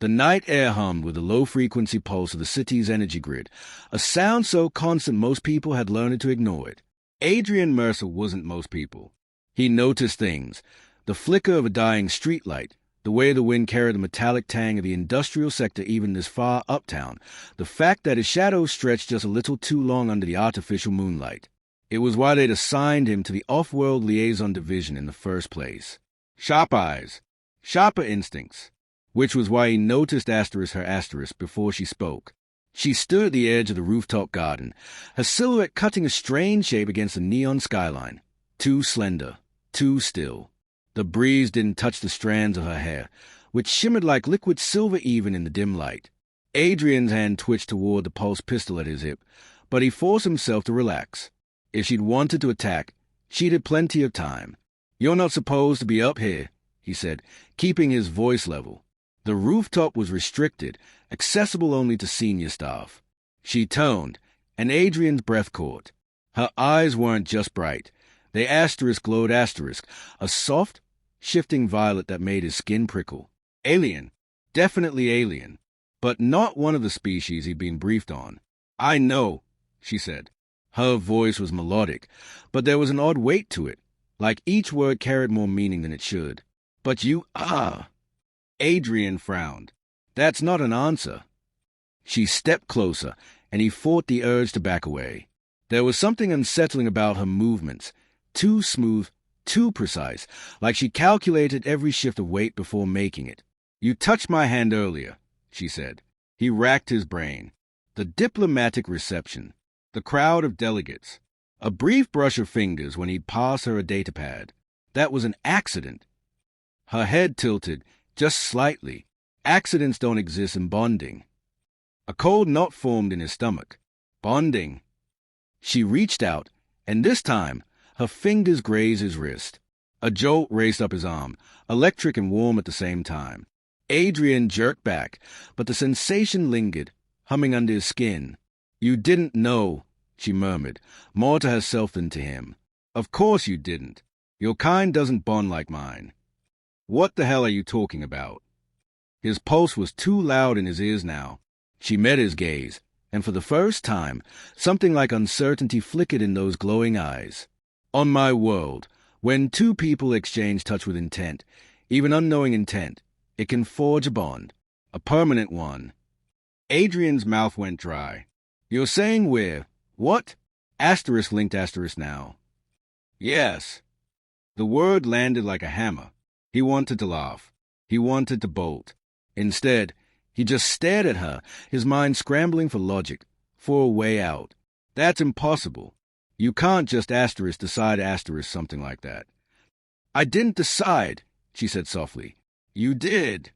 The night air hummed with the low-frequency pulse of the city's energy grid, a sound so constant most people had learned to ignore it. Adrian Mercer wasn't most people. He noticed things: the flicker of a dying streetlight, the way the wind carried the metallic tang of the industrial sector even this far uptown, the fact that his shadow stretched just a little too long under the artificial moonlight. It was why they'd assigned him to the off-world liaison division in the first place. Sharp eyes, sharper instincts, which was why he noticed her before she spoke. She stood at the edge of the rooftop garden, her silhouette cutting a strange shape against the neon skyline. Too slender, too still. The breeze didn't touch the strands of her hair, which shimmered like liquid silver even in the dim light. Adrian's hand twitched toward the pulse pistol at his hip, but he forced himself to relax. If she'd wanted to attack, she'd had plenty of time. "You're not supposed to be up here," he said, keeping his voice level. The rooftop was restricted, accessible only to senior staff. She toned, and Adrian's breath caught. Her eyes weren't just bright. They glowed a soft, shifting violet that made his skin prickle. Alien. Definitely alien. But not one of the species he'd been briefed on. "I know," she said. Her voice was melodic, but there was an odd weight to it, like each word carried more meaning than it should. "But you are." Adrian frowned. "That's not an answer." She stepped closer, and he fought the urge to back away. There was something unsettling about her movements, too smooth, too precise, like she calculated every shift of weight before making it. "You touched my hand earlier," she said. He racked his brain. The diplomatic reception, the crowd of delegates, a brief brush of fingers when he'd pass her a datapad. That was an accident. Her head tilted, just slightly. Accidents don't exist in bonding. A cold knot formed in his stomach. Bonding. She reached out, and this time, her fingers grazed his wrist. A jolt raced up his arm, electric and warm at the same time. Adrian jerked back, but the sensation lingered, humming under his skin. "You didn't know," she murmured, more to herself than to him. "Of course you didn't. Your kind doesn't bond like mine." "What the hell are you talking about?" His pulse was too loud in his ears now. She met his gaze, and for the first time, something like uncertainty flickered in those glowing eyes. "On my world, when two people exchange touch with intent, even unknowing intent, it can forge a bond, a permanent one." Adrian's mouth went dry. "You're saying we're... what?" Asterisk linked asterisk now. "Yes." The word landed like a hammer. He wanted to laugh. He wanted to bolt. Instead, he just stared at her, his mind scrambling for logic, for a way out. "That's impossible. You can't just decide something like that." "I didn't decide," she said softly. "You did."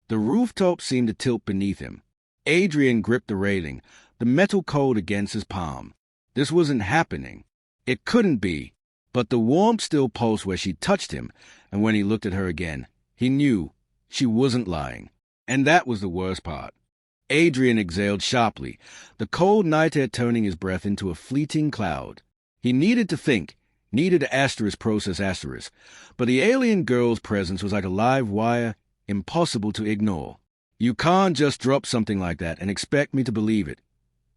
The rooftop seemed to tilt beneath him. Adrian gripped the railing, the metal cold against his palm. This wasn't happening. It couldn't be. But the warmth still pulsed where she touched him, and when he looked at her again, he knew she wasn't lying. And that was the worst part. Adrian exhaled sharply, the cold night air turning his breath into a fleeting cloud. He needed to think, needed to process, but the alien girl's presence was like a live wire, impossible to ignore. "You can't just drop something like that and expect me to believe it,"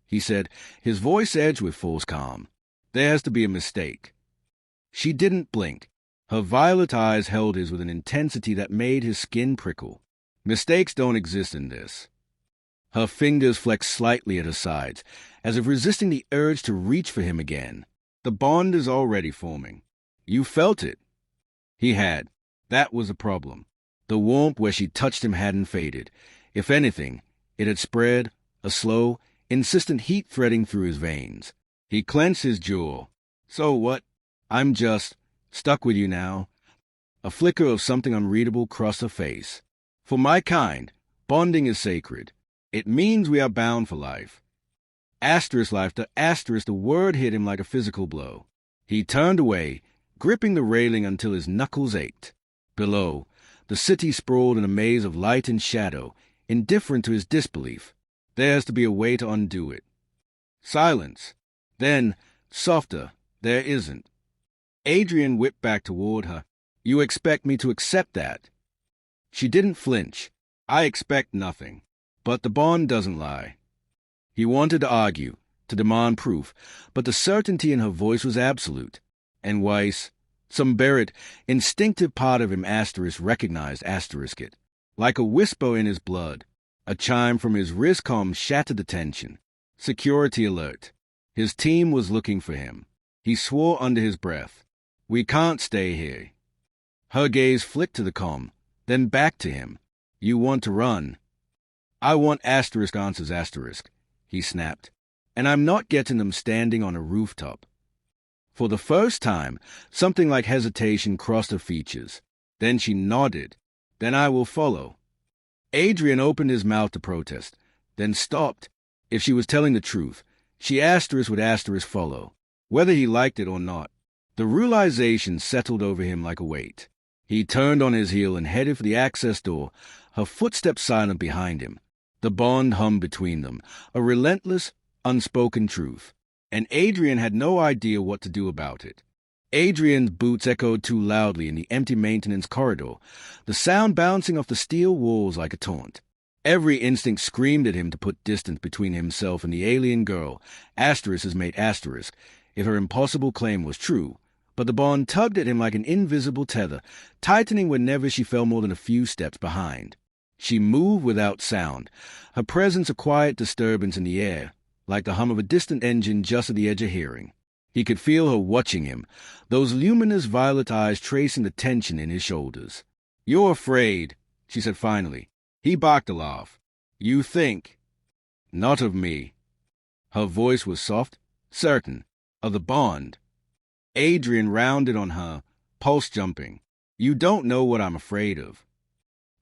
he said, his voice edged with forced calm. "There has to be a mistake." She didn't blink. Her violet eyes held his with an intensity that made his skin prickle. "Mistakes don't exist in this." Her fingers flexed slightly at her sides, as if resisting the urge to reach for him again. "The bond is already forming. You felt it." He had. That was the problem. The warmth where she touched him hadn't faded. If anything, it had spread, a slow, insistent heat threading through his veins. He clenched his jaw. "So what? I'm just stuck with you now." A flicker of something unreadable crossed her face. "For my kind, bonding is sacred. It means we are bound for life." Life, the word hit him like a physical blow. He turned away, gripping the railing until his knuckles ached. Below, the city sprawled in a maze of light and shadow, indifferent to his disbelief. There has to be a way to undo it. Silence. Then, softer, "There isn't." Adrian whipped back toward her. "You expect me to accept that?" She didn't flinch. I expect nothing. But the bond doesn't lie. He wanted to argue, to demand proof, but the certainty in her voice was absolute. And Weiss, some buried, instinctive part of him recognized it. Like a whisper in his blood, a chime from his wristcom shattered the tension. Security alert. His team was looking for him. He swore under his breath. We can't stay here. Her gaze flicked to the comm, then back to him. You want to run? I want answers, he snapped. And I'm not getting them standing on a rooftop. For the first time, something like hesitation crossed her features. Then she nodded. Then I will follow. Adrian opened his mouth to protest, then stopped. If she was telling the truth, she would follow, whether he liked it or not. The realization settled over him like a weight. He turned on his heel and headed for the access door, her footsteps silent behind him. The bond hummed between them, a relentless, unspoken truth. And Adrian had no idea what to do about it. Adrian's boots echoed too loudly in the empty maintenance corridor, the sound bouncing off the steel walls like a taunt. Every instinct screamed at him to put distance between himself and the alien girl, his mate if her impossible claim was true. But the bond tugged at him like an invisible tether, tightening whenever she fell more than a few steps behind. She moved without sound, her presence a quiet disturbance in the air, like the hum of a distant engine just at the edge of hearing. He could feel her watching him, those luminous violet eyes tracing the tension in his shoulders. You're afraid, she said finally. He barked a laugh. You think? Not of me. Her voice was soft, certain, of the bond. Adrian rounded on her, pulse jumping. You don't know what I'm afraid of.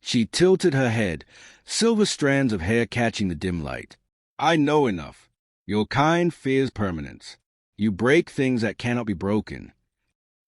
She tilted her head, silver strands of hair catching the dim light. I know enough. Your kind fears permanence. You break things that cannot be broken.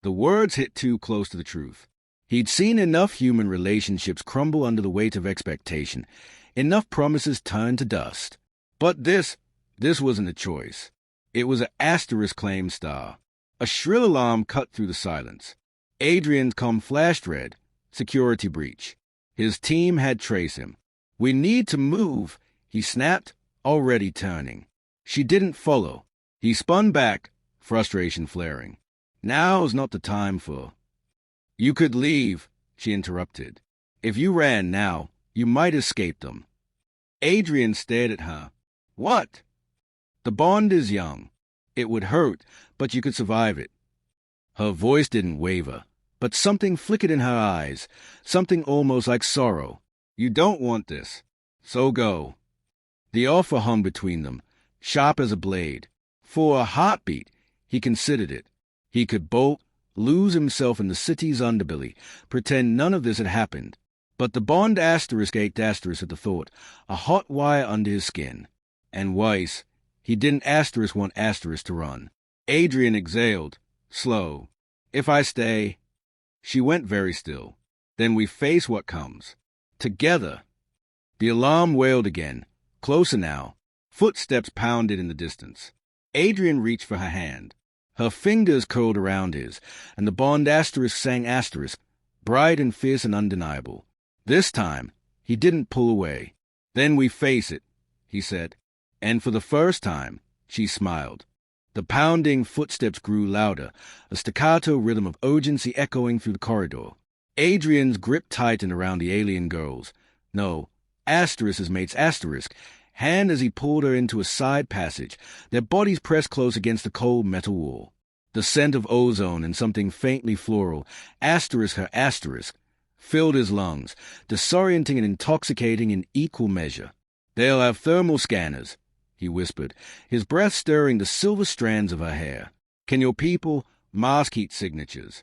The words hit too close to the truth. He'd seen enough human relationships crumble under the weight of expectation, enough promises turn to dust. But this wasn't a choice. It was an claim star. A shrill alarm cut through the silence. Adrian's comm flashed red. Security breach. His team had traced him. We need to move, he snapped, already turning. She didn't follow. He spun back, frustration flaring. Now's not the time for... You could leave, she interrupted. If you ran now, you might escape them. Adrian stared at her. What? The bond is young. It would hurt, but you could survive it. Her voice didn't waver, but something flickered in her eyes, something almost like sorrow. You don't want this, so go. The offer hung between them, sharp as a blade. For a heartbeat, he considered it. He could bolt, lose himself in the city's underbelly, pretend none of this had happened. But the bond ached at the thought, a hot wire under his skin. And Weiss, he didn't want to run. Adrian exhaled, slow. If I stay... She went very still. Then we face what comes. Together. The alarm wailed again, closer now. Footsteps pounded in the distance. Adrian reached for her hand. Her fingers curled around his, and the bond sang bright and fierce and undeniable. This time, he didn't pull away. Then we face it, he said. And for the first time, she smiled. The pounding footsteps grew louder, a staccato rhythm of urgency echoing through the corridor. Adrian's grip tightened around the alien girl's. No, his mate's hand as he pulled her into a side passage, their bodies pressed close against the cold metal wall. The scent of ozone and something faintly floral, filled his lungs, disorienting and intoxicating in equal measure. They'll have thermal scanners, he whispered, his breath stirring the silver strands of her hair. Can your people mask heat signatures?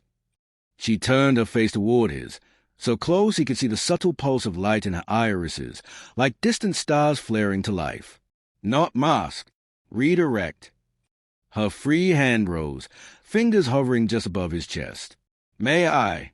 She turned her face toward his, so close he could see the subtle pulse of light in her irises, like distant stars flaring to life. Not mask, redirect. Her free hand rose, fingers hovering just above his chest. May I?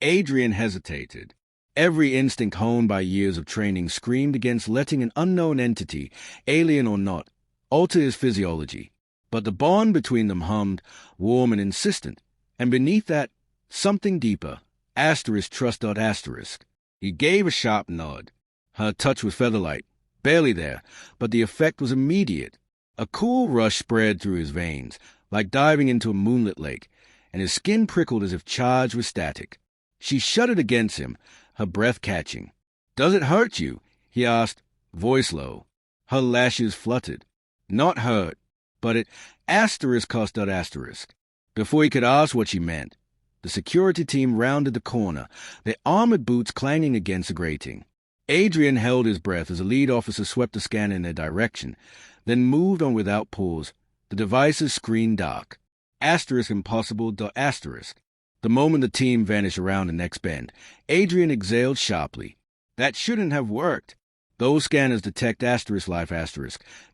Adrian hesitated. Every instinct honed by years of training screamed against letting an unknown entity, alien or not, alter his physiology. But the bond between them hummed, warm and insistent, and beneath that, something deeper. He gave a sharp nod. Her touch was feather-light, barely there, but the effect was immediate. A cool rush spread through his veins, like diving into a moonlit lake, and his skin prickled as if charged with static. She shuddered against him, her breath catching. "Does it hurt you?" he asked, voice low. Her lashes fluttered. Not hurt, but it cost that asterisk. Before he could ask what she meant, the security team rounded the corner, their armored boots clanging against the grating. Adrian held his breath as the lead officer swept the scanner in their direction, then moved on without pause, the device's screen dark. Impossible. The moment the team vanished around the next bend, Adrian exhaled sharply. That shouldn't have worked. Those scanners detect life,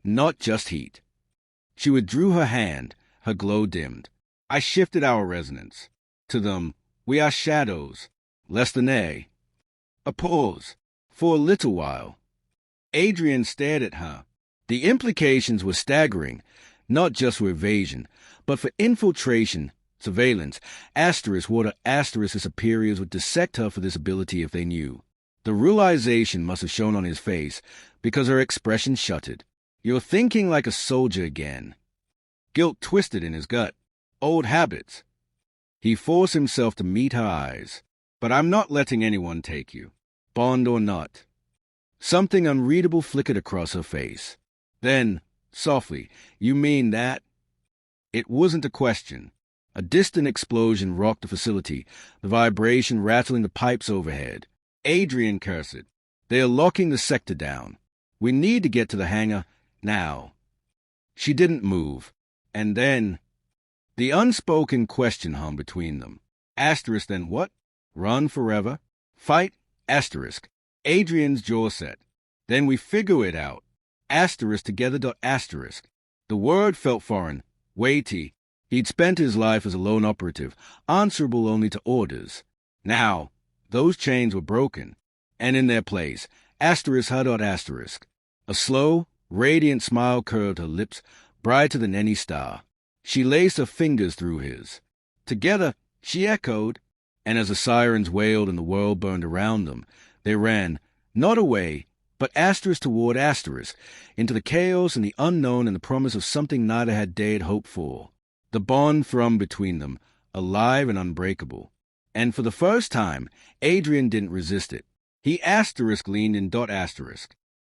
not just heat. She withdrew her hand, her glow dimmed. I shifted our resonance. To them, we are shadows, less than they. A pause. For a little while. Adrian stared at her. The implications were staggering, not just for evasion, but for infiltration, surveillance. Water his superiors would dissect her for this ability if they knew. The realization must have shown on his face, because her expression shuttered. You're thinking like a soldier again. Guilt twisted in his gut. Old habits. He forced himself to meet her eyes. But I'm not letting anyone take you. Bond or not. Something unreadable flickered across her face. Then, softly, you mean that? It wasn't a question. A distant explosion rocked the facility, the vibration rattling the pipes overhead. Adrian cursed. They are locking the sector down. We need to get to the hangar now. She didn't move. And then, the unspoken question hung between them. Then what? Run forever? Fight? Adrian's jaw set. Then we figure it out. Together. The word felt foreign, weighty. He'd spent his life as a lone operative, answerable only to orders. Now, those chains were broken, and in their place, A slow, radiant smile curved her lips, brighter than any star. She laced her fingers through his. Together, she echoed, and as the sirens wailed and the world burned around them, they ran, not away, but toward into the chaos and the unknown and the promise of something neither had dared hope for. The bond thrummed between them, alive and unbreakable. And for the first time, Adrian didn't resist it. He leaned in .